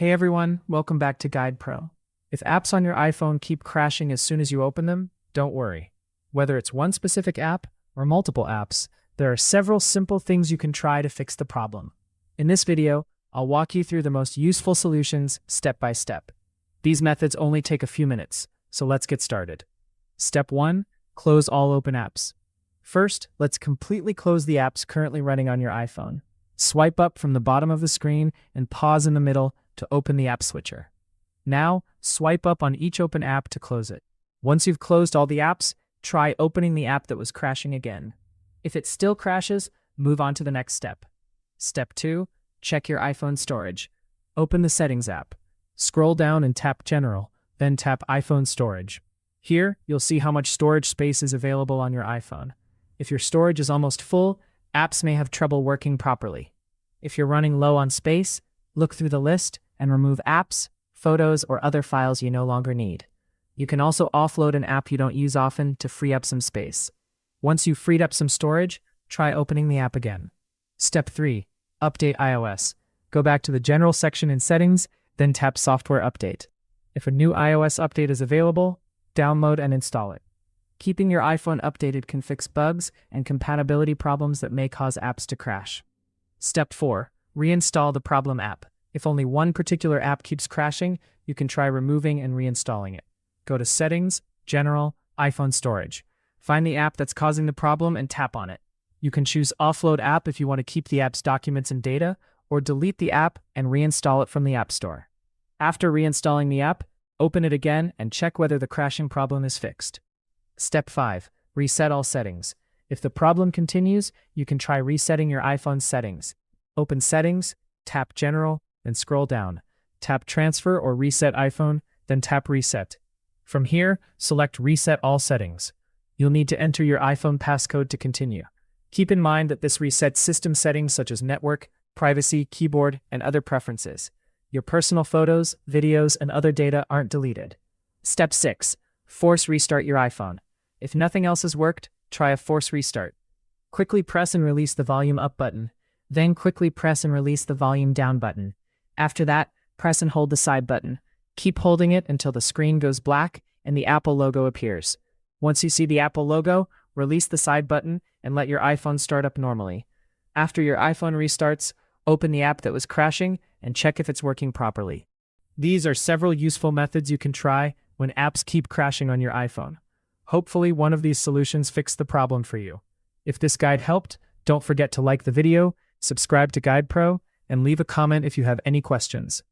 Hey everyone, welcome back to Guide Pro. If apps on your iPhone keep crashing as soon as you open them, don't worry. Whether it's one specific app or multiple apps, there are several simple things you can try to fix the problem. In this video, I'll walk you through the most useful solutions step by step. These methods only take a few minutes, so let's get started. Step 1. Close all open apps. First, let's completely close the apps currently running on your iPhone. Swipe up from the bottom of the screen and pause in the middle to open the app switcher. Now, swipe up on each open app to close it. Once you've closed all the apps, try opening the app that was crashing again. If it still crashes, move on to the next step. Step 2. Check your iPhone storage. Open the Settings app. Scroll down and tap General, then tap iPhone Storage. Here, you'll see how much storage space is available on your iPhone. If your storage is almost full, apps may have trouble working properly. If you're running low on space, look through the list and remove apps, photos, or other files you no longer need. You can also offload an app you don't use often to free up some space. Once you've freed up some storage, try opening the app again. Step 3. Update iOS. Go back to the General section in Settings, then tap Software Update. If a new iOS update is available, download and install it. Keeping your iPhone updated can fix bugs and compatibility problems that may cause apps to crash. Step 4. Reinstall the problem app. If only one particular app keeps crashing, you can try removing and reinstalling it. Go to Settings, General, iPhone Storage. Find the app that's causing the problem and tap on it. You can choose Offload App if you want to keep the app's documents and data, or delete the app and reinstall it from the App Store. After reinstalling the app, open it again and check whether the crashing problem is fixed. Step 5. Reset all settings. If the problem continues, you can try resetting your iPhone's settings. Open Settings, tap General, then scroll down. Tap Transfer or Reset iPhone, then tap Reset. From here, select Reset All Settings. You'll need to enter your iPhone passcode to continue. Keep in mind that this resets system settings such as network, privacy, keyboard, and other preferences. Your personal photos, videos, and other data aren't deleted. Step 6. Force restart your iPhone. If nothing else has worked, try a force restart. Quickly press and release the volume up button. Then quickly press and release the volume down button. After that, press and hold the side button. Keep holding it until the screen goes black and the Apple logo appears. Once you see the Apple logo, release the side button and let your iPhone start up normally. After your iPhone restarts, open the app that was crashing and check if it's working properly. These are several useful methods you can try when apps keep crashing on your iPhone. Hopefully, one of these solutions fixed the problem for you. If this guide helped, don't forget to like the video, subscribe to Guide Pro, and leave a comment if you have any questions.